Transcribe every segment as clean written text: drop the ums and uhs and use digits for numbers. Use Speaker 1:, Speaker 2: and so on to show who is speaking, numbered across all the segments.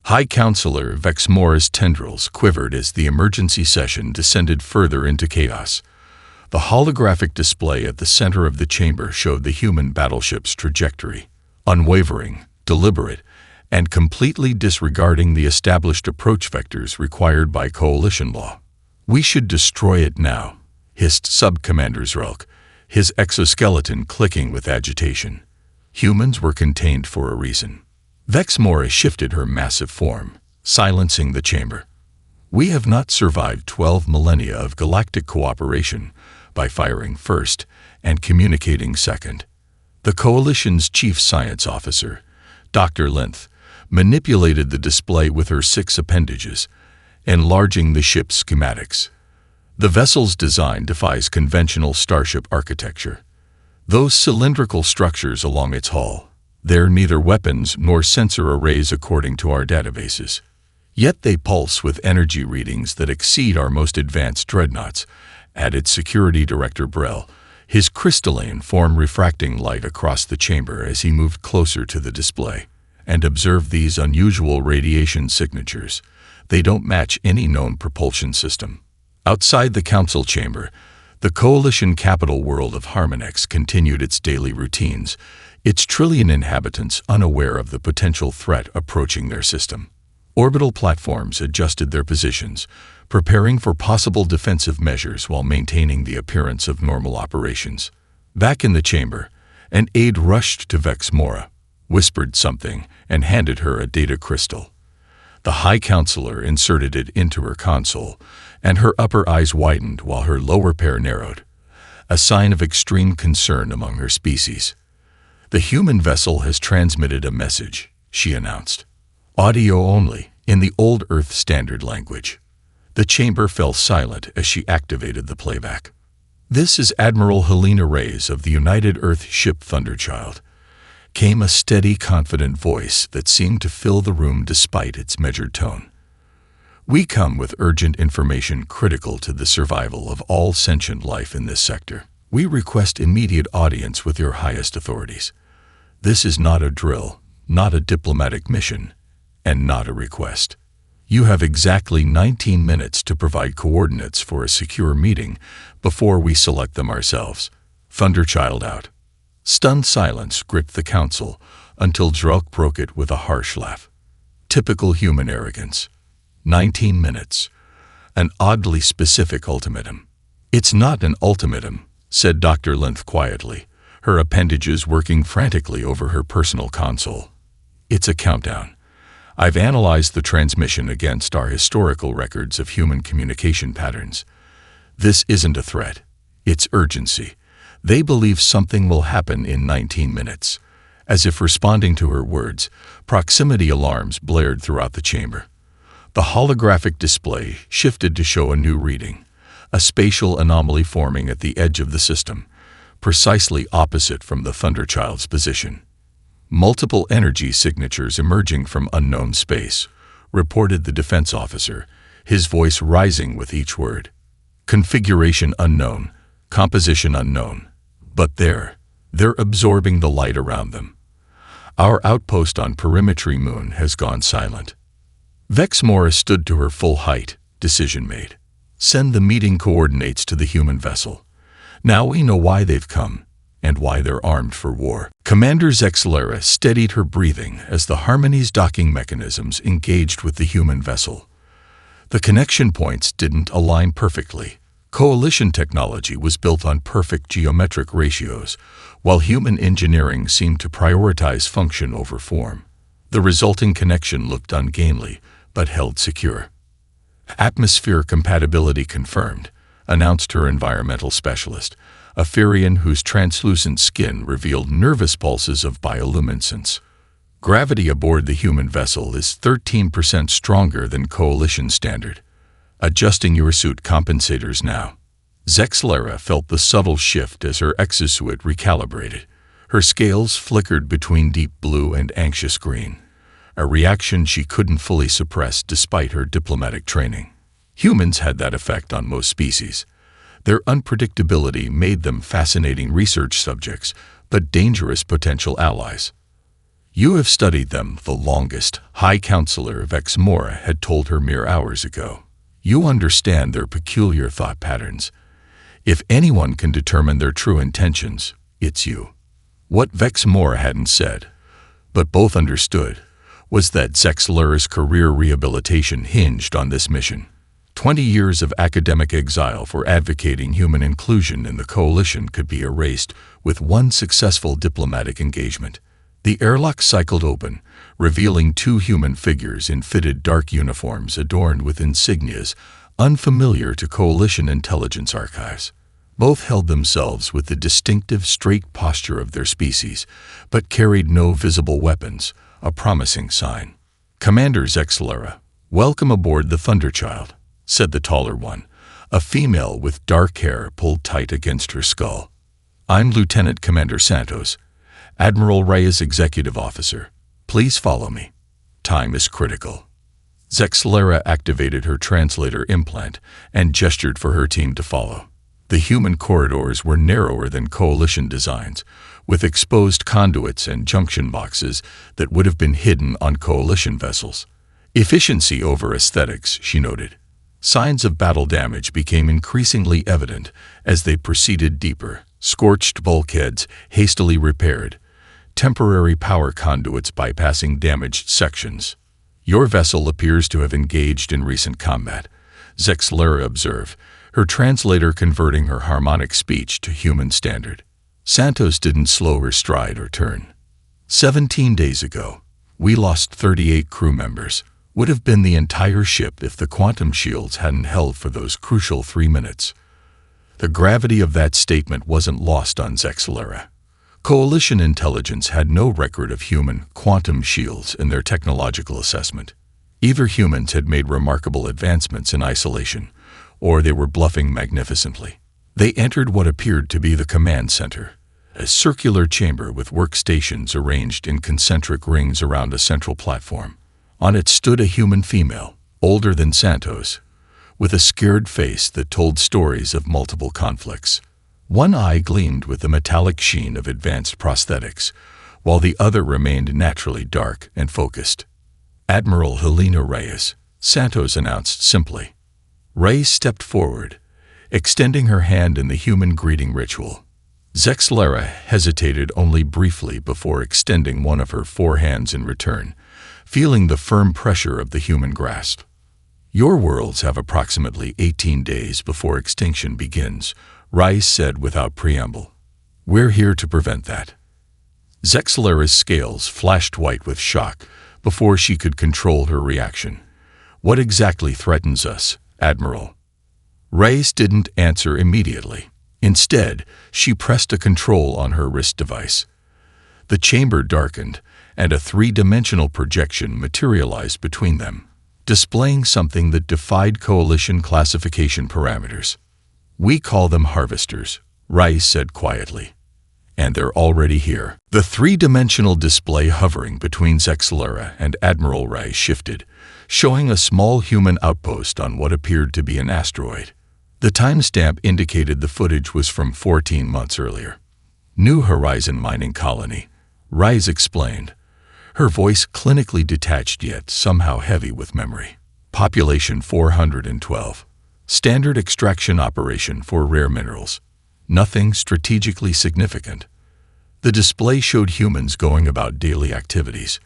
Speaker 1: High Counselor Vexmora's tendrils quivered as the emergency session descended further into chaos. The holographic display at the center of the chamber showed the human battleship's trajectory, unwavering, deliberate, and completely disregarding the established approach vectors required by coalition law. "We should destroy it now," hissed Sub-Commander Zrelk, his exoskeleton clicking with agitation. Humans were contained for a reason. Vexmora shifted her massive form, silencing the chamber. "We have not survived 12 millennia of galactic cooperation by firing first and communicating second." The Coalition's chief science officer, Dr. Linth, manipulated the display with her 6 appendages, enlarging the ship's schematics. The vessel's design defies conventional starship architecture. Those cylindrical structures along its hull, they're neither weapons nor sensor arrays according to our databases. Yet they pulse with energy readings that exceed our most advanced dreadnoughts, added Security Director Brell, his crystalline form refracting light across the chamber as he moved closer to the display. "And observe these unusual radiation signatures. They don't match any known propulsion system." Outside the council chamber, the Coalition capital world of Harmonex continued its daily routines, its trillion inhabitants unaware of the potential threat approaching their system. Orbital platforms adjusted their positions, preparing for possible defensive measures while maintaining the appearance of normal operations. Back in the chamber, an aide rushed to Vexmora, whispered something, and handed her a data crystal. The High Counselor inserted it into her console, and her upper eyes widened while her lower pair narrowed, a sign of extreme concern among her species. "The human vessel has transmitted a message," she announced. "Audio only, in the old Earth standard language." The chamber fell silent as she activated the playback. "This is Admiral Helena Reyes of the United Earth ship Thunderchild," came a steady, confident voice that seemed to fill the room despite its measured tone. "We come with urgent information critical to the survival of all sentient life in this sector. We request immediate audience with your highest authorities. This is not a drill, not a diplomatic mission, and not a request. You have exactly 19 minutes to provide coordinates for a secure meeting before we select them ourselves. Thunderchild out." Stunned silence gripped the council until Zrelk broke it with a harsh laugh. Typical human arrogance. 19 minutes. An oddly specific ultimatum. "It's not an ultimatum," said Dr. Linth quietly, her appendages working frantically over her personal console. "It's a countdown. I've analyzed the transmission against our historical records of human communication patterns. This isn't a threat. It's urgency. They believe something will happen in 19 minutes. As if responding to her words, proximity alarms blared throughout the chamber. The holographic display shifted to show a new reading, a spatial anomaly forming at the edge of the system, precisely opposite from the Thunderchild's position. "Multiple energy signatures emerging from unknown space," reported the defense officer, his voice rising with each word. "Configuration unknown, composition unknown. But they're absorbing the light around them. Our outpost on Perimetry Moon has gone silent." Vexmora stood to her full height, decision made. "Send the meeting coordinates to the human vessel. Now we know why they've come, and why they're armed for war." Commander Zexlera steadied her breathing as the Harmony's docking mechanisms engaged with the human vessel. The connection points didn't align perfectly. Coalition technology was built on perfect geometric ratios, while human engineering seemed to prioritize function over form. The resulting connection looked ungainly, but held secure. "Atmosphere compatibility confirmed," announced her environmental specialist, a Firian whose translucent skin revealed nervous pulses of bioluminescence. "Gravity aboard the human vessel is 13% stronger than Coalition standard. Adjusting your suit compensators now." Zexlera felt the subtle shift as her exosuit recalibrated. Her scales flickered between deep blue and anxious green, a reaction she couldn't fully suppress despite her diplomatic training. Humans had that effect on most species. Their unpredictability made them fascinating research subjects, but dangerous potential allies. You have studied them the longest, High Counselor Vex Mora had told her mere hours ago. You understand their peculiar thought patterns. If anyone can determine their true intentions, it's you. What Vex Mora hadn't said, but both understood, was that Zexlura's career rehabilitation hinged on this mission. 20 years of academic exile for advocating human inclusion in the coalition could be erased with one successful diplomatic engagement. The airlock cycled open, revealing two human figures in fitted dark uniforms adorned with insignias unfamiliar to coalition intelligence archives. Both held themselves with the distinctive straight posture of their species, but carried no visible weapons, a promising sign. "Commander Zexlura, welcome aboard the Thunderchild," said the taller one, a female with dark hair pulled tight against her skull. "I'm Lieutenant Commander Santos, Admiral Reyes, Executive Officer. Please follow me. Time is critical." Zexlura activated her translator implant and gestured for her team to follow. The human corridors were narrower than coalition designs, with exposed conduits and junction boxes that would have been hidden on coalition vessels. Efficiency over aesthetics, she noted. Signs of battle damage became increasingly evident as they proceeded deeper. Scorched bulkheads hastily repaired, temporary power conduits bypassing damaged sections. "Your vessel appears to have engaged in recent combat," Zexlura observed, her translator converting her harmonic speech to human standard. Santos didn't slow her stride or turn. 17 days ago, we lost 38 crew members. Would have been the entire ship if the quantum shields hadn't held for those crucial 3 minutes. The gravity of that statement wasn't lost on Zexlura. Coalition intelligence had no record of human quantum shields in their technological assessment. Either humans had made remarkable advancements in isolation, or they were bluffing magnificently. They entered what appeared to be the command center, a circular chamber with workstations arranged in concentric rings around a central platform. On it stood a human female, older than Santos, with a scared face that told stories of multiple conflicts. One eye gleamed with the metallic sheen of advanced prosthetics, while the other remained naturally dark and focused. "Admiral Helena Reyes," Santos announced simply. Reyes stepped forward, extending her hand in the human greeting ritual. Zexlura hesitated only briefly before extending one of her 4 hands in return, feeling the firm pressure of the human grasp. "Your worlds have approximately 18 days before extinction begins," Reyes said without preamble. "We're here to prevent that." Zexlura's scales flashed white with shock before she could control her reaction. "What exactly threatens us, Admiral?" Reyes didn't answer immediately. Instead, she pressed a control on her wrist device. The chamber darkened, and a 3-dimensional projection materialized between them, displaying something that defied coalition classification parameters. "We call them harvesters," Reyes said quietly. "And they're already here." The 3-dimensional display hovering between Zexlura and Admiral Reyes shifted, showing a small human outpost on what appeared to be an asteroid. The timestamp indicated the footage was from 14 months earlier. "New Horizon mining colony," Reyes explained, her voice clinically detached yet somehow heavy with memory. "Population 412. Standard extraction operation for rare minerals. Nothing strategically significant." The display showed humans going about daily activities,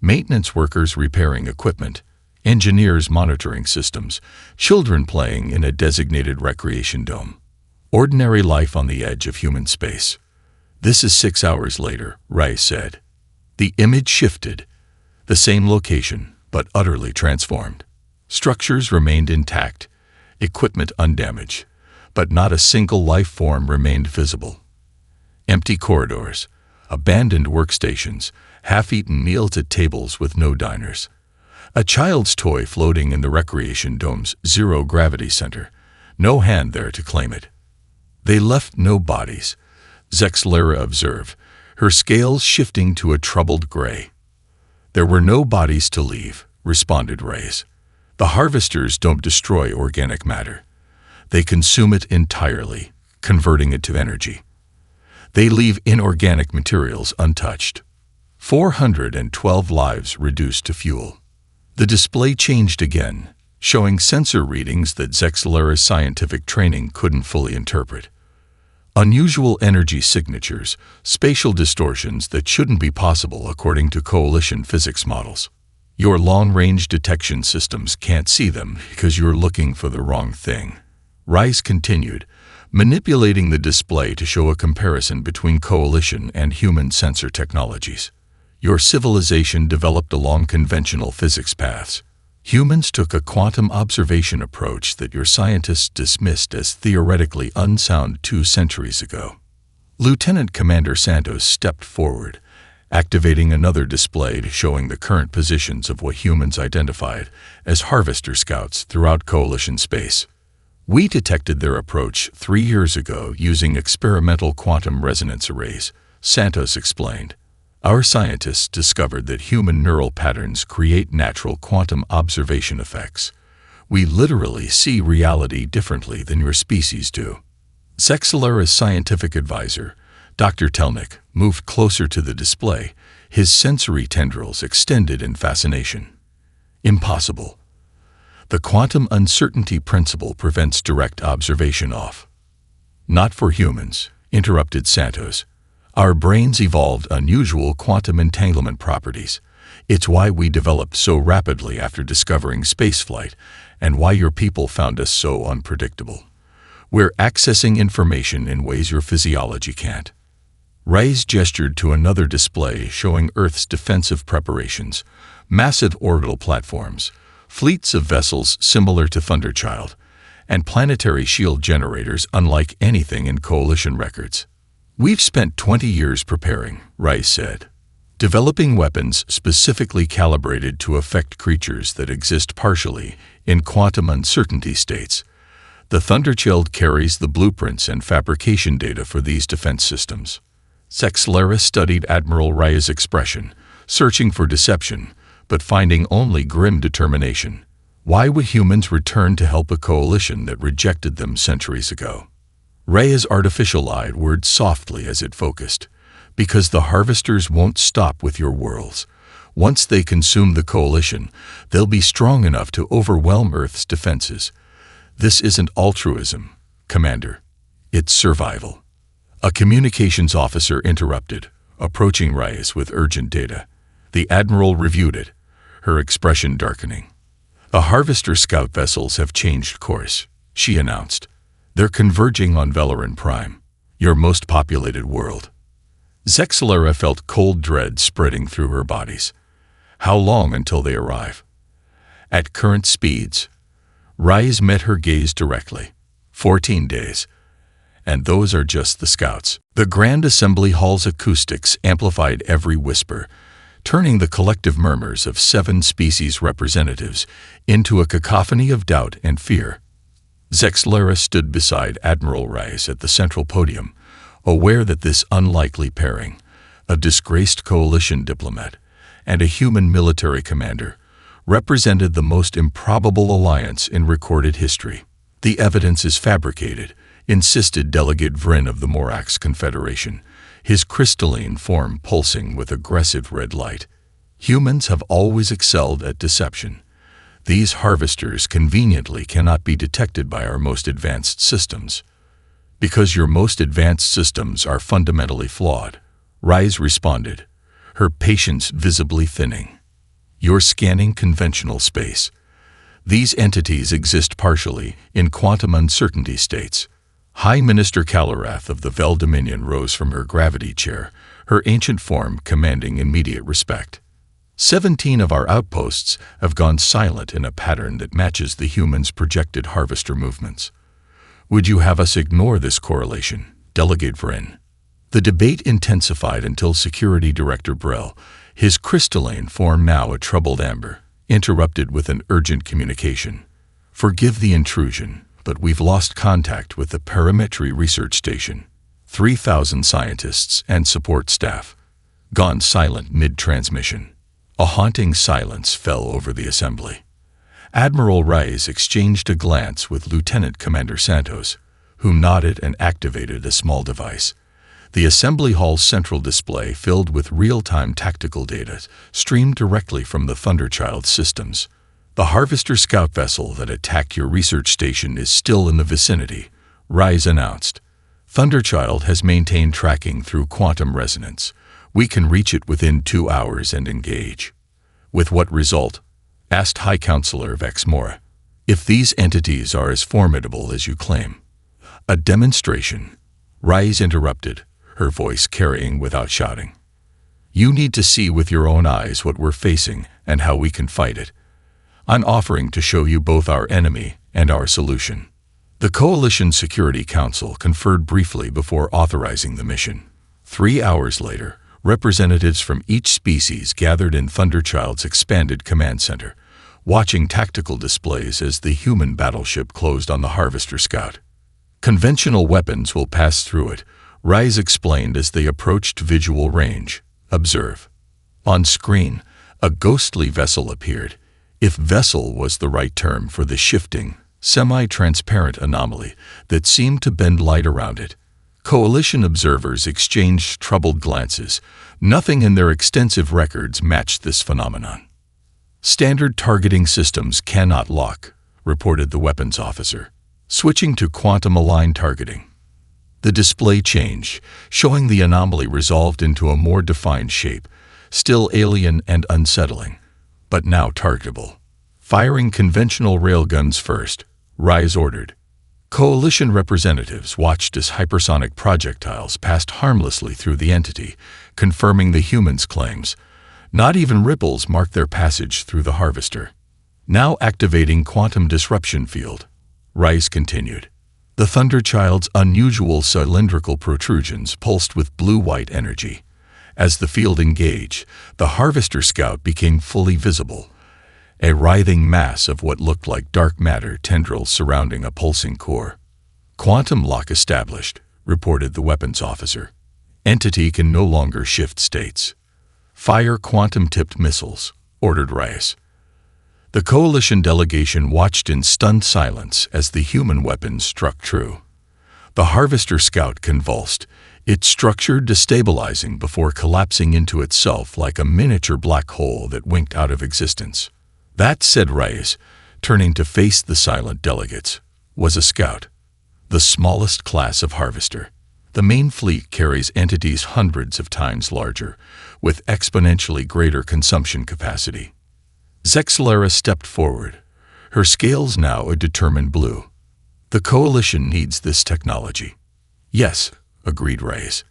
Speaker 1: maintenance workers repairing equipment, engineers monitoring systems, children playing in a designated recreation dome. Ordinary life on the edge of human space. "This is 6 hours later," Reyes said. The image shifted, the same location, but utterly transformed. Structures remained intact, equipment undamaged, but not a single life form remained visible. Empty corridors, abandoned workstations, half-eaten meals at tables with no diners. A child's toy floating in the recreation dome's zero-gravity center, no hand there to claim it. "They left no bodies," Zexlura observed, her scales shifting to a troubled gray. "There were no bodies to leave," responded Reyes. "The harvesters don't destroy organic matter. They consume it entirely, converting it to energy. They leave inorganic materials untouched. 412 lives reduced to fuel. The display changed again, showing sensor readings that Zexalera's scientific training couldn't fully interpret. Unusual energy signatures, spatial distortions that shouldn't be possible according to Coalition physics models. Your long-range detection systems can't see them because you're looking for the wrong thing. Rice continued, manipulating the display to show a comparison between Coalition and human sensor technologies. Your civilization developed along conventional physics paths. Humans took a quantum observation approach that your scientists dismissed as theoretically unsound 2 centuries ago. Lieutenant Commander Santos stepped forward, activating another display showing the current positions of what humans identified as Harvester Scouts throughout Coalition space. We detected their approach 3 years ago using experimental quantum resonance arrays, Santos explained. Our scientists discovered that human neural patterns create natural quantum observation effects. We literally see reality differently than your species do. Zexalera's scientific advisor, Dr. Telnick, moved closer to the display, his sensory tendrils extended in fascination. Impossible. The quantum uncertainty principle prevents direct observation off. Not for humans, interrupted Santos. Our brains evolved unusual quantum entanglement properties. It's why we developed so rapidly after discovering spaceflight, and why your people found us so unpredictable. We're accessing information in ways your physiology can't. Reyes gestured to another display showing Earth's defensive preparations, massive orbital platforms, fleets of vessels similar to Thunderchild, and planetary shield generators unlike anything in Coalition records. We've spent 20 years preparing, Rice said, developing weapons specifically calibrated to affect creatures that exist partially in quantum uncertainty states. The Thunderchild carries the blueprints and fabrication data for these defense systems. Zexalera studied Admiral Raya's expression, searching for deception, but finding only grim determination. Why would humans return to help a coalition that rejected them centuries ago? Raya's artificial eye whirred softly as it focused. Because the harvesters won't stop with your worlds. Once they consume the coalition, they'll be strong enough to overwhelm Earth's defenses. This isn't altruism, Commander. It's survival. A communications officer interrupted, approaching Reyes with urgent data. The Admiral reviewed it, her expression darkening. The Harvester Scout vessels have changed course, she announced. They're converging on Velaran Prime, your most populated world. Zexalera felt cold dread spreading through her bodies. How long until they arrive? At current speeds, Reyes met her gaze directly. 14 days. And those are just the scouts. The Grand Assembly Hall's acoustics amplified every whisper, turning the collective murmurs of 7 species representatives into a cacophony of doubt and fear. Zexalera stood beside Admiral Reyes at the central podium, aware that this unlikely pairing, a disgraced coalition diplomat and a human military commander, represented the most improbable alliance in recorded history. The evidence is fabricated, insisted Delegate Vryn of the Morax Confederation, his crystalline form pulsing with aggressive red light. Humans have always excelled at deception. These harvesters conveniently cannot be detected by our most advanced systems. Because your most advanced systems are fundamentally flawed, Reyes responded, her patience visibly thinning. You're scanning conventional space. These entities exist partially in quantum uncertainty states. High Minister Calorath of the Vel Dominion rose from her gravity chair, her ancient form commanding immediate respect. 17 of our outposts have gone silent in a pattern that matches the humans' projected harvester movements. Would you have us ignore this correlation, Delegate Vryn? The debate intensified until Security Director Brell, his crystalline form now a troubled amber, interrupted with an urgent communication. Forgive the intrusion, but we've lost contact with the Parametry Research Station. 3,000 scientists and support staff. Gone silent mid-transmission. A haunting silence fell over the assembly. Admiral Reyes exchanged a glance with Lieutenant Commander Santos, who nodded and activated a small device. The assembly hall's central display, filled with real-time tactical data, streamed directly from the Thunderchild systems. The Harvester scout vessel that attacked your research station is still in the vicinity, Rise announced. Thunderchild has maintained tracking through quantum resonance. We can reach it within 2 hours and engage. With what result? Asked High Counselor Vexmora. If these entities are as formidable as you claim. A demonstration, Rise interrupted, her voice carrying without shouting. You need to see with your own eyes what we're facing and how we can fight it. I'm offering to show you both our enemy and our solution. The Coalition Security Council conferred briefly before authorizing the mission. 3 hours later, representatives from each species gathered in Thunderchild's expanded command center, watching tactical displays as the human battleship closed on the Harvester Scout. Conventional weapons will pass through it, Rise explained as they approached visual range. Observe. On screen, a ghostly vessel appeared, if vessel was the right term for the shifting, semi-transparent anomaly that seemed to bend light around it. Coalition observers exchanged troubled glances. Nothing in their extensive records matched this phenomenon. Standard targeting systems cannot lock, reported the weapons officer, switching to quantum-aligned targeting. The display changed, showing the anomaly resolved into a more defined shape, still alien and unsettling, but now targetable. Firing conventional railguns first, Rise ordered. Coalition representatives watched as hypersonic projectiles passed harmlessly through the entity, confirming the humans' claims. Not even ripples marked their passage through the Harvester. Now activating quantum disruption field, Rise continued. The Thunderchild's unusual cylindrical protrusions pulsed with blue-white energy. As the field engaged, the Harvester Scout became fully visible, a writhing mass of what looked like dark matter tendrils surrounding a pulsing core. Quantum lock established, reported the weapons officer. Entity can no longer shift states. Fire quantum-tipped missiles, ordered Rise. The Coalition delegation watched in stunned silence as the human weapons struck true. The Harvester Scout convulsed, its structure destabilizing before collapsing into itself like a miniature black hole that winked out of existence. That, said Rise, turning to face the silent delegates, was a scout. The smallest class of Harvester. The main fleet carries entities hundreds of times larger, with exponentially greater consumption capacity. Zexlara stepped forward, her scales now a determined blue. The Coalition needs this technology. Yes, agreed Rise,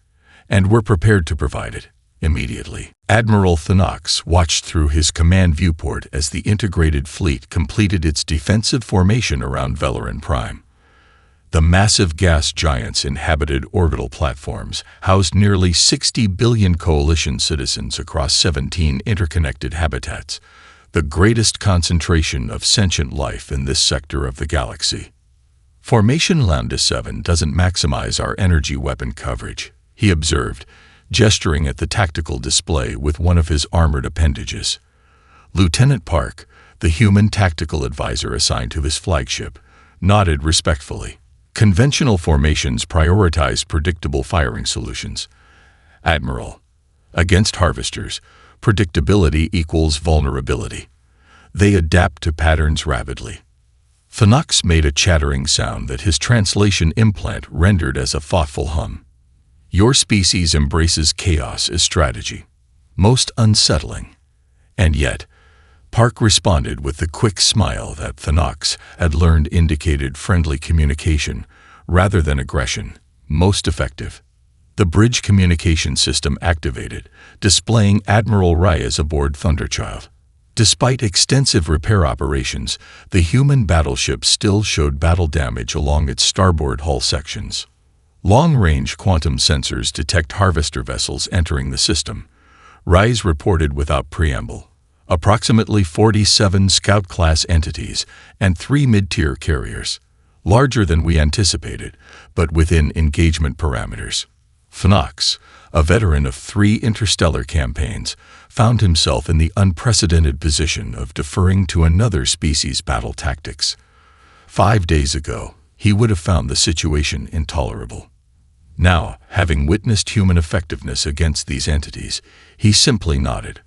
Speaker 1: and we're prepared to provide it, immediately. Admiral Thanox watched through his command viewport as the integrated fleet completed its defensive formation around Velarin Prime. The massive gas giants inhabited orbital platforms, housed nearly 60 billion Coalition citizens across 17 interconnected habitats, the greatest concentration of sentient life in this sector of the galaxy. Formation Lambda 7 doesn't maximize our energy weapon coverage, he observed, gesturing at the tactical display with one of his armored appendages. Lieutenant Park, the human tactical advisor assigned to his flagship, nodded respectfully. Conventional formations prioritize predictable firing solutions. Admiral, against harvesters, predictability equals vulnerability. They adapt to patterns rapidly. Thanox made a chattering sound that his translation implant rendered as a thoughtful hum. Your species embraces chaos as strategy. Most unsettling. And yet, Park responded with the quick smile that Thanox had learned indicated friendly communication rather than aggression. Most effective. The bridge communication system activated, displaying Admiral Reyes aboard Thunderchild. Despite extensive repair operations, the human battleship still showed battle damage along its starboard hull sections. Long-range quantum sensors detect harvester vessels entering the system. Reyes reported without preamble. Approximately 47 Scout-class entities and 3 mid-tier carriers. Larger than we anticipated, but within engagement parameters. Thanox, a veteran of 3 interstellar campaigns, found himself in the unprecedented position of deferring to another species' battle tactics. 5 days ago, he would have found the situation intolerable. Now, having witnessed human effectiveness against these entities, he simply nodded.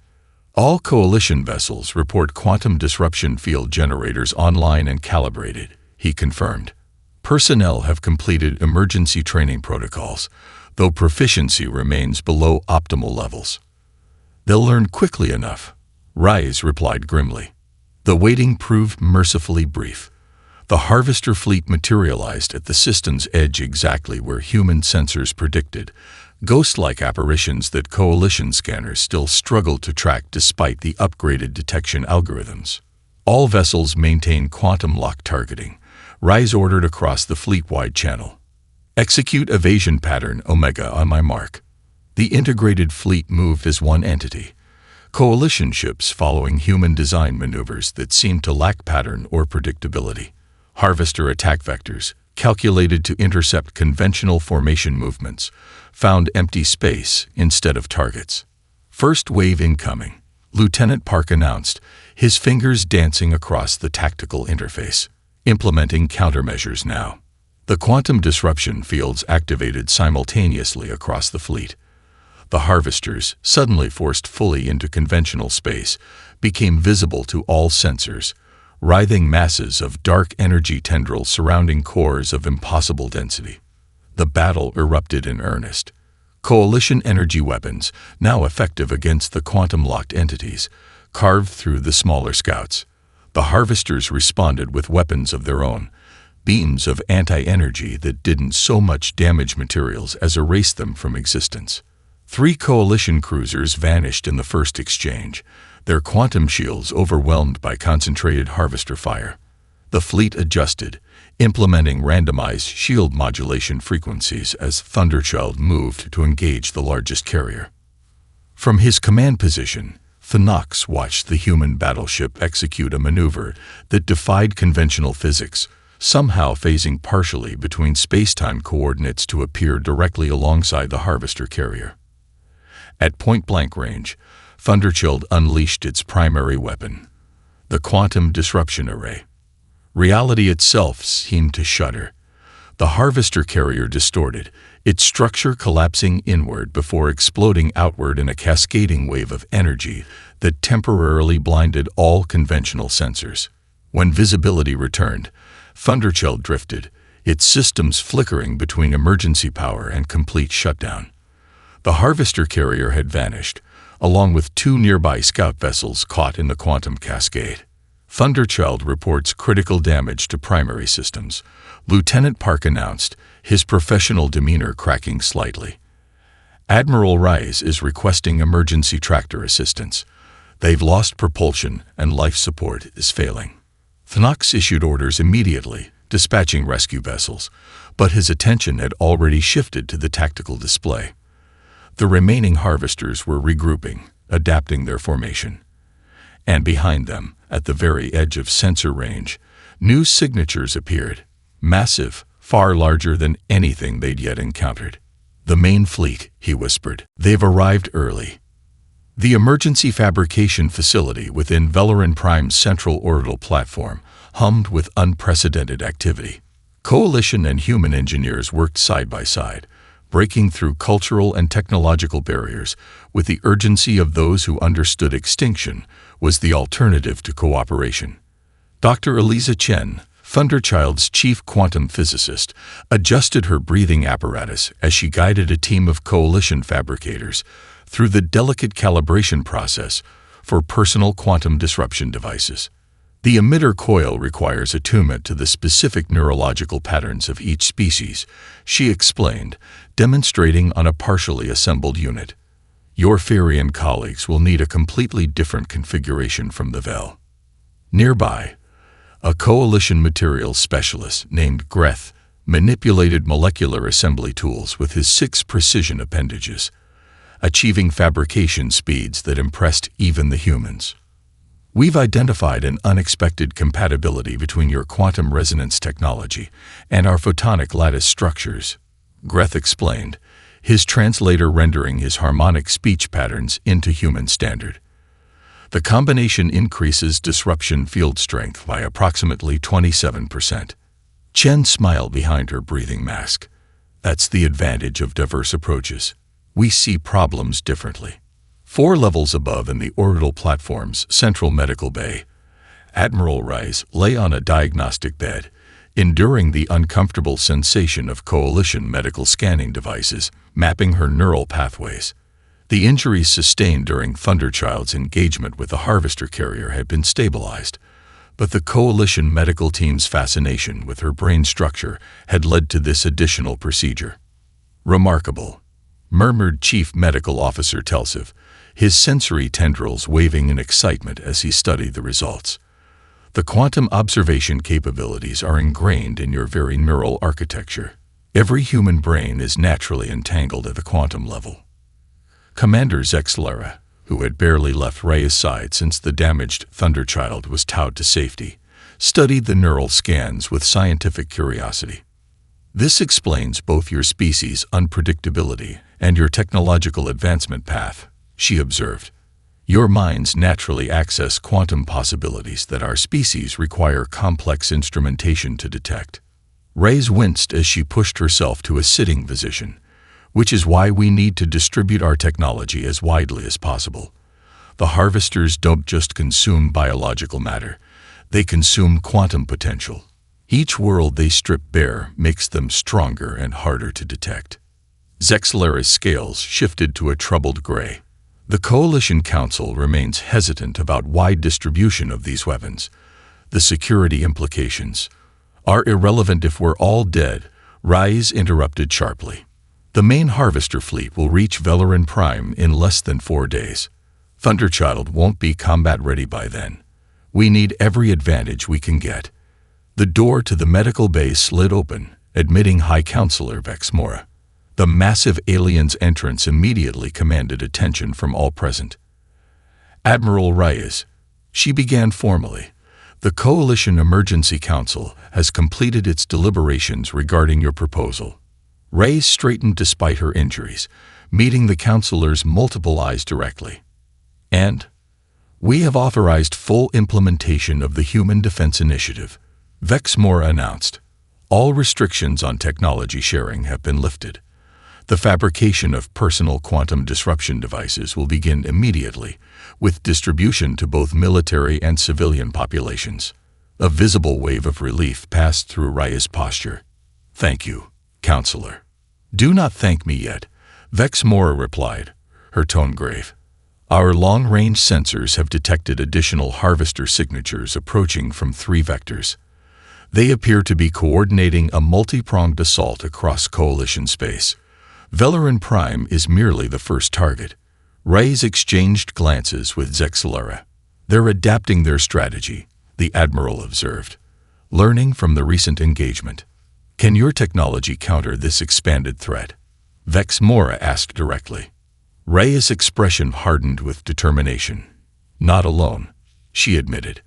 Speaker 1: All Coalition vessels report quantum disruption field generators online and calibrated, he confirmed. Personnel have completed emergency training protocols, though proficiency remains below optimal levels. They'll learn quickly enough, Rise replied grimly. The waiting proved mercifully brief. The Harvester fleet materialized at the system's edge exactly where human sensors predicted, ghost-like apparitions that Coalition scanners still struggled to track despite the upgraded detection algorithms. All vessels maintain quantum lock targeting, Rise ordered across the fleet-wide channel. Execute evasion pattern Omega on my mark. The integrated fleet moved as one entity. Coalition ships following human design maneuvers that seemed to lack pattern or predictability. Harvester attack vectors, calculated to intercept conventional formation movements, found empty space instead of targets. First wave incoming, Lieutenant Park announced, his fingers dancing across the tactical interface. Implementing countermeasures now. The quantum disruption fields activated simultaneously across the fleet. The Harvesters, suddenly forced fully into conventional space, became visible to all sensors, writhing masses of dark energy tendrils surrounding cores of impossible density. The battle erupted in earnest. Coalition energy weapons, now effective against the quantum-locked entities, carved through the smaller scouts. The Harvesters responded with weapons of their own, beams of anti-energy that didn't so much damage materials as erase them from existence. 3 Coalition cruisers vanished in the first exchange, their quantum shields overwhelmed by concentrated Harvester fire. The fleet adjusted, implementing randomized shield modulation frequencies as Thunderchild moved to engage the largest carrier. From his command position, Thanox watched the human battleship execute a maneuver that defied conventional physics, somehow phasing partially between space-time coordinates to appear directly alongside the Harvester carrier. At point-blank range, Thunderchild unleashed its primary weapon, the quantum disruption array. Reality itself seemed to shudder. The Harvester carrier distorted, its structure collapsing inward before exploding outward in a cascading wave of energy that temporarily blinded all conventional sensors. When visibility returned, Thunderchild drifted, its systems flickering between emergency power and complete shutdown. The Harvester carrier had vanished, along with 2 nearby scout vessels caught in the quantum cascade. Thunderchild reports critical damage to primary systems, Lieutenant Park announced, his professional demeanor cracking slightly. Admiral Rise is requesting emergency tractor assistance. They've lost propulsion and life support is failing. Thanox issued orders immediately, dispatching rescue vessels, but his attention had already shifted to the tactical display. The remaining Harvesters were regrouping, adapting their formation. And behind them, at the very edge of sensor range, new signatures appeared, massive, far larger than anything they'd yet encountered. The main fleet, he whispered. They've arrived early. The emergency fabrication facility within Velarin Prime's central orbital platform hummed with unprecedented activity. Coalition and human engineers worked side by side, breaking through cultural and technological barriers with the urgency of those who understood extinction was the alternative to cooperation. Dr. Eliza Chen, Thunderchild's chief quantum physicist, adjusted her breathing apparatus as she guided a team of Coalition fabricators through the delicate calibration process for personal quantum disruption devices. The emitter coil requires attunement to the specific neurological patterns of each species, she explained, demonstrating on a partially assembled unit. Your Ferian colleagues will need a completely different configuration from the Vel. Nearby, a Coalition materials specialist named Greth manipulated molecular assembly tools with his 6 precision appendages, achieving fabrication speeds that impressed even the humans. We've identified an unexpected compatibility between your quantum resonance technology and our photonic lattice structures, Greth explained, his translator rendering his harmonic speech patterns into human standard. The combination increases disruption field strength by approximately 27%. Chen smiled behind her breathing mask. That's the advantage of diverse approaches. We see problems differently. 4 levels above in the orbital platform's central medical bay, Admiral Rice lay on a diagnostic bed, enduring the uncomfortable sensation of Coalition medical scanning devices mapping her neural pathways. The injuries sustained during Thunderchild's engagement with the Harvester carrier had been stabilized, but the Coalition medical team's fascination with her brain structure had led to this additional procedure. "Remarkable," murmured Chief Medical Officer Telsiv, his sensory tendrils waving in excitement as he studied the results. "The quantum observation capabilities are ingrained in your very neural architecture. Every human brain is naturally entangled at the quantum level." Commander Zexlara, who had barely left Reyes' side since the damaged Thunderchild was towed to safety, studied the neural scans with scientific curiosity. "This explains both your species' unpredictability and your technological advancement path," she observed. "Your minds naturally access quantum possibilities that our species require complex instrumentation to detect." Reyes winced as she pushed herself to a sitting position, which is why we need to distribute our technology as widely as possible. The Harvesters don't just consume biological matter, they consume quantum potential. Each world they strip bare makes them stronger and harder to detect. Zexlara's scales shifted to a troubled gray. The Coalition Council remains hesitant about wide distribution of these weapons. The security implications are irrelevant if we're all dead, Reyes interrupted sharply. "The main Harvester fleet will reach Velarin Prime in less than 4 days. Thunderchild won't be combat-ready by then. We need every advantage we can get." The door to the medical bay slid open, admitting High Counselor Vexmora. The massive alien's entrance immediately commanded attention from all present. "Admiral Reyes," she began formally, "the Coalition Emergency Council has completed its deliberations regarding your proposal." Reyes straightened despite her injuries, meeting the counselor's multiple eyes directly. "And we have authorized full implementation of the Human Defense Initiative," Vexmora announced. "All restrictions on technology sharing have been lifted. The fabrication of personal quantum disruption devices will begin immediately, with distribution to both military and civilian populations." A visible wave of relief passed through Reyes' posture. "Thank you, Counselor." "Do not thank me yet," Vexmora replied, her tone grave. "Our long-range sensors have detected additional Harvester signatures approaching from 3 vectors. They appear to be coordinating a multi-pronged assault across Coalition space. Velarin Prime is merely the first target." Reyes exchanged glances with Zexlara. "They're adapting their strategy," the Admiral observed, "learning from the recent engagement." "Can your technology counter this expanded threat?" Vexmora asked directly. Reyes' expression hardened with determination. "Not alone," she admitted,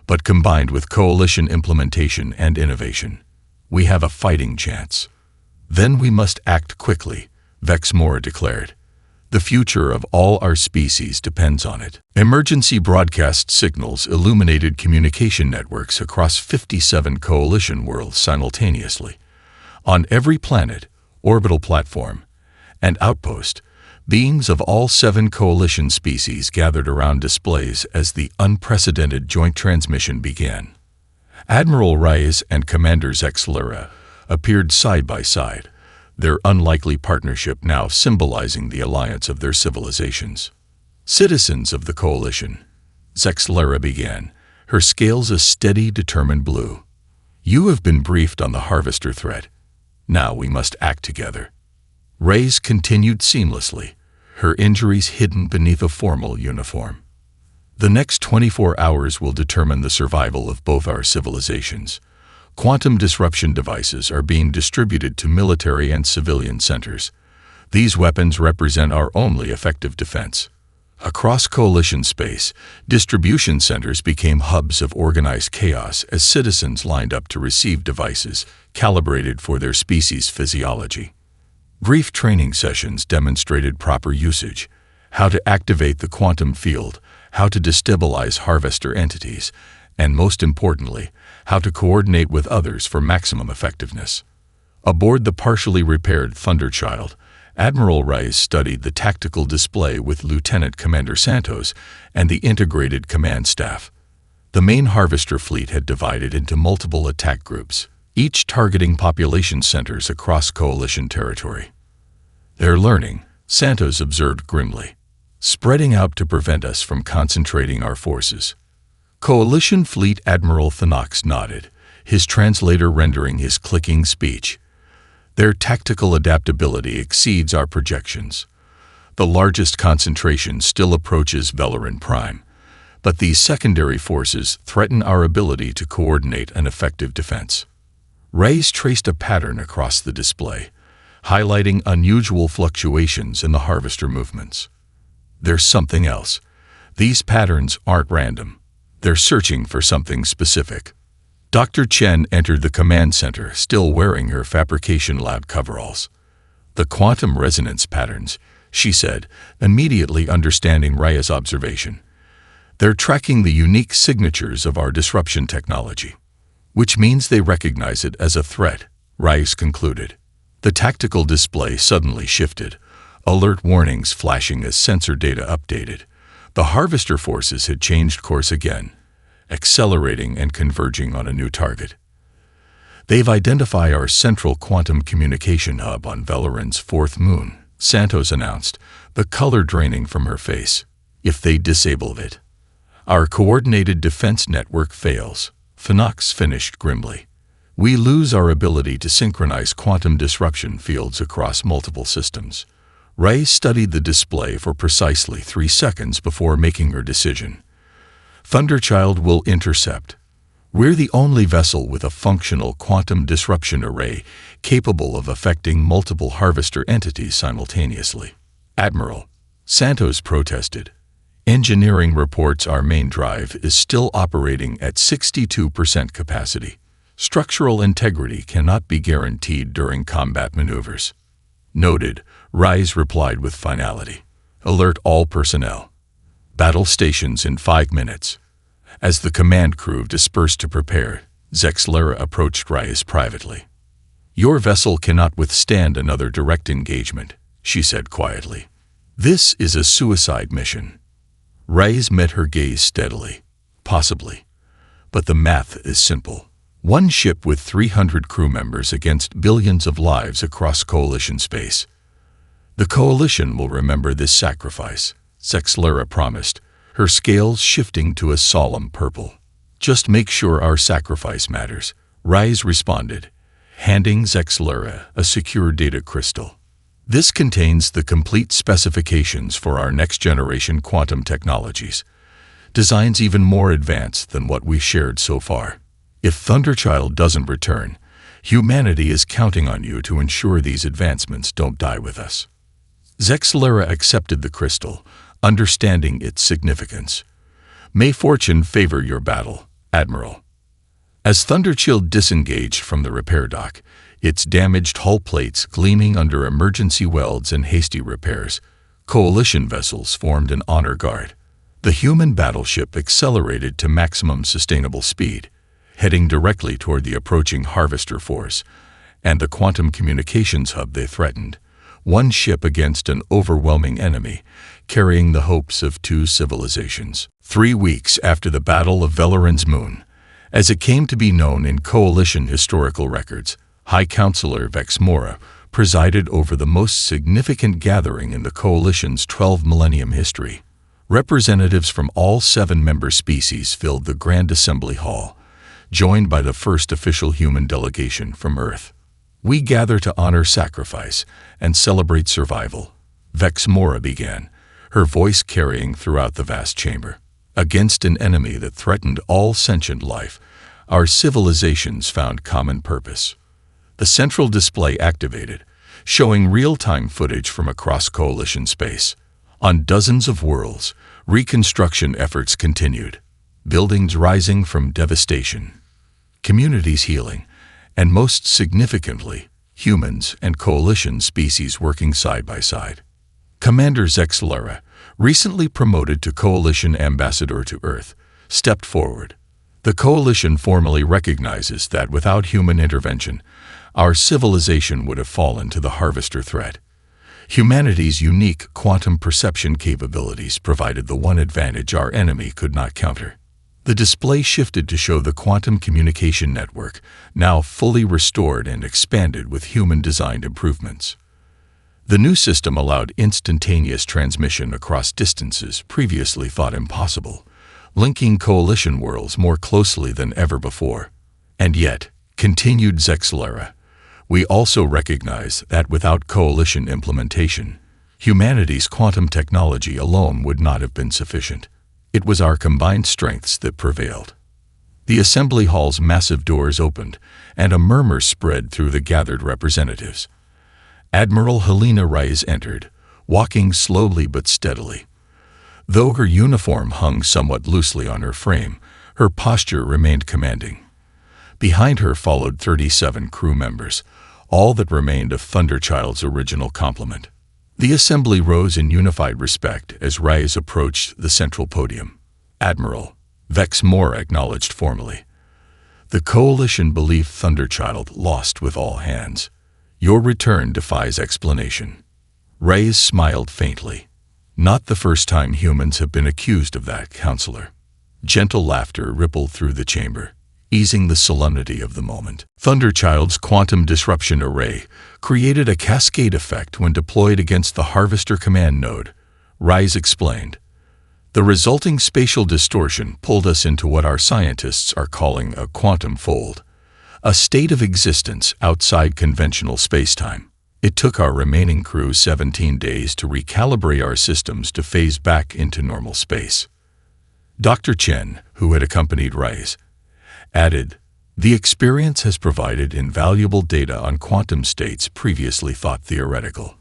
Speaker 1: "but combined with Coalition implementation and innovation, we have a fighting chance." "Then we must act quickly," Vexmora declared. "The future of all our species depends on it." Emergency broadcast signals illuminated communication networks across 57 Coalition worlds simultaneously. On every planet, orbital platform, and outpost, beings of all 7 Coalition species gathered around displays as the unprecedented joint transmission began. Admiral Reyes and Commander Zexlara appeared side by side, their unlikely partnership now symbolizing the alliance of their civilizations. "Citizens of the Coalition," Zexlara began, her scales a steady, determined blue. "You have been briefed on the Harvester threat. Now we must act together." Reyes continued seamlessly, her injuries hidden beneath a formal uniform. "The next 24 hours will determine the survival of both our civilizations. Quantum disruption devices are being distributed to military and civilian centers. These weapons represent our only effective defense." Across Coalition space, distribution centers became hubs of organized chaos as citizens lined up to receive devices calibrated for their species' physiology. Brief training sessions demonstrated proper usage, how to activate the quantum field, how to destabilize Harvester entities, and most importantly, how to coordinate with others for maximum effectiveness. Aboard the partially repaired Thunderchild, Admiral Rice studied the tactical display with Lieutenant Commander Santos and the integrated command staff. The main harvester fleet had divided into multiple attack groups, each targeting population centers across Coalition territory. "They're learning," Santos observed grimly, "spreading out to prevent us from concentrating our forces." Coalition Fleet Admiral Thanox nodded, his translator rendering his clicking speech. "Their tactical adaptability exceeds our projections. The largest concentration still approaches Velarin Prime, but these secondary forces threaten our ability to coordinate an effective defense." Rays traced a pattern across the display, highlighting unusual fluctuations in the harvester movements. "There's something else. These patterns aren't random. They're searching for something specific." Dr. Chen entered the command center, still wearing her fabrication lab coveralls. "The quantum resonance patterns," she said, immediately understanding Raya's observation. "They're tracking the unique signatures of our disruption technology." "Which means they recognize it as a threat," Rice concluded. The tactical display suddenly shifted, alert warnings flashing as sensor data updated. The harvester forces had changed course again, accelerating and converging on a new target. "They've identified our central quantum communication hub on Velarin's fourth moon," Santos announced, the color draining from her face. "If they disable it, our coordinated defense network fails," Thanox finished grimly. "We lose our ability to synchronize quantum disruption fields across multiple systems." Ray studied the display for precisely 3 seconds before making her decision. "Thunderchild will intercept. We're the only vessel with a functional quantum disruption array capable of affecting multiple harvester entities simultaneously." "Admiral," Santos protested, "engineering reports our main drive is still operating at 62% capacity. Structural integrity cannot be guaranteed during combat maneuvers." "Noted," Rise replied with finality. "Alert all personnel. Battle stations in 5 minutes." As the command crew dispersed to prepare, Zexlera approached Rise privately. "Your vessel cannot withstand another direct engagement," she said quietly. "This is a suicide mission." Rise met her gaze steadily. "Possibly. But the math is simple. One ship with 300 crew members against billions of lives across Coalition space. The Coalition will remember this sacrifice," Zexlera promised, her scales shifting to a solemn purple. "Just make sure our sacrifice matters," Rise responded, handing Zexlera a secure data crystal. "This contains the complete specifications for our next-generation quantum technologies, designs even more advanced than what we've shared so far. If Thunderchild doesn't return, humanity is counting on you to ensure these advancements don't die with us." Zexlera accepted the crystal, understanding its significance. "May fortune favor your battle, Admiral." As Thunderchild disengaged from the repair dock, its damaged hull plates gleaming under emergency welds and hasty repairs, Coalition vessels formed an honor guard. The human battleship accelerated to maximum sustainable speed, heading directly toward the approaching harvester force and the quantum communications hub they threatened. One ship against an overwhelming enemy, carrying the hopes of 2 civilizations. 3 weeks after the Battle of Velarin's moon, as it came to be known in Coalition historical records, High Counselor Vex Mora presided over the most significant gathering in the Coalition's 12-millennium history. Representatives from all 7 member species filled the Grand Assembly Hall, joined by the first official human delegation from Earth. "We gather to honor sacrifice and celebrate survival," Vex Mora began, her voice carrying throughout the vast chamber. "Against an enemy that threatened all sentient life, our civilizations found common purpose." The central display activated, showing real-time footage from across Coalition space. On dozens of worlds, reconstruction efforts continued, buildings rising from devastation, communities healing, and most significantly, humans and Coalition species working side by side. Commander Zexlera, recently promoted to Coalition Ambassador to Earth, stepped forward. "The Coalition formally recognizes that without human intervention, our civilization would have fallen to the Harvester threat. Humanity's unique quantum perception capabilities provided the one advantage our enemy could not counter. The display shifted to show the quantum communication network, now fully restored and expanded with human-designed improvements. The new system allowed instantaneous transmission across distances previously thought impossible, linking coalition worlds more closely than ever before. And yet, continued Zexlara, we also recognize that without coalition implementation, humanity's quantum technology alone would not have been sufficient. It was our combined strengths that prevailed. The assembly hall's massive doors opened, and a murmur spread through the gathered representatives. Admiral Helena Reyes entered, walking slowly but steadily. Though her uniform hung somewhat loosely on her frame, her posture remained commanding. Behind her followed 37 crew members, all that remained of Thunderchild's original complement. The assembly rose in unified respect as Reyes approached the central podium. "Admiral," Vex Moore acknowledged formally. "The Coalition believe Thunderchild lost with all hands. Your return defies explanation." Reyes smiled faintly. "Not the first time humans have been accused of that, Counselor." Gentle laughter rippled through the chamber, easing the solemnity of the moment. Thunderchild's quantum disruption array created a cascade effect when deployed against the Harvester command node, Reyes explained. The resulting spatial distortion pulled us into what our scientists are calling a quantum fold, a state of existence outside conventional spacetime. It took our remaining crew 17 days to recalibrate our systems to phase back into normal space. Dr. Chen, who had accompanied Reyes, added, "The experience has provided invaluable data on quantum states previously thought theoretical.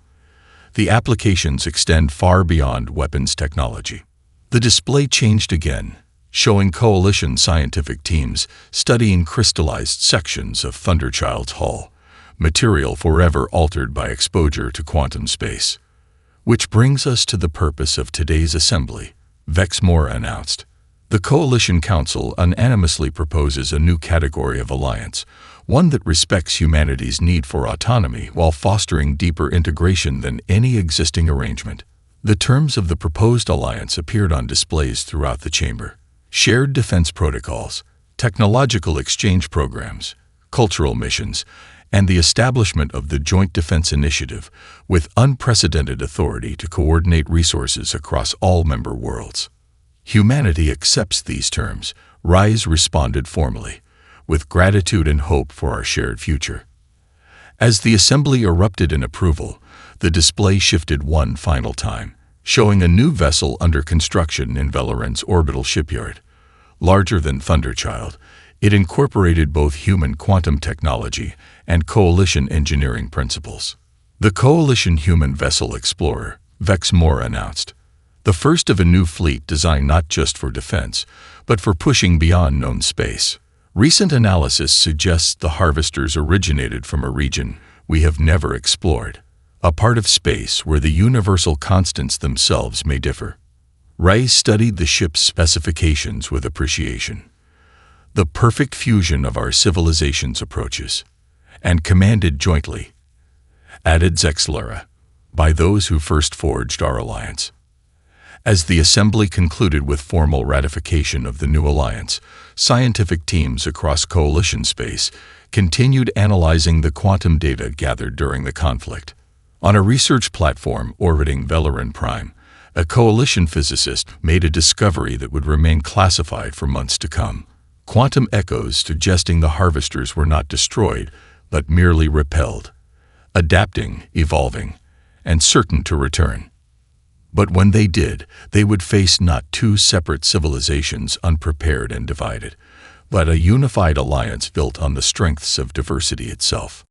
Speaker 1: The applications extend far beyond weapons technology." The display changed again, showing Coalition scientific teams studying crystallized sections of Thunderchild's hull, material forever altered by exposure to quantum space. "Which brings us to the purpose of today's assembly," Vex Moore announced. "The Coalition Council unanimously proposes a new category of alliance, one that respects humanity's need for autonomy while fostering deeper integration than any existing arrangement." The terms of the proposed alliance appeared on displays throughout the chamber. Shared defense protocols, technological exchange programs, cultural missions, and the establishment of the Joint Defense Initiative with unprecedented authority to coordinate resources across all member worlds. "Humanity accepts these terms," Reyes responded formally, "with gratitude and hope for our shared future." As the assembly erupted in approval, the display shifted one final time, showing a new vessel under construction in Valoran's orbital shipyard. Larger than Thunderchild, it incorporated both human quantum technology and Coalition engineering principles. "The Coalition Human Vessel Explorer," Vex Moore announced. "The first of a new fleet designed not just for defense, but for pushing beyond known space. Recent analysis suggests the Harvesters originated from a region we have never explored, a part of space where the universal constants themselves may differ." Reyes studied the ship's specifications with appreciation. "The perfect fusion of our civilization's approaches," and commanded jointly, added Zexlara, "by those who first forged our alliance." As the assembly concluded with formal ratification of the new alliance, scientific teams across Coalition space continued analyzing the quantum data gathered during the conflict. On a research platform orbiting Valoran Prime, a Coalition physicist made a discovery that would remain classified for months to come. Quantum echoes suggesting the Harvesters were not destroyed, but merely repelled, adapting, evolving, and certain to return. But when they did, they would face not two separate civilizations unprepared and divided, but a unified alliance built on the strengths of diversity itself.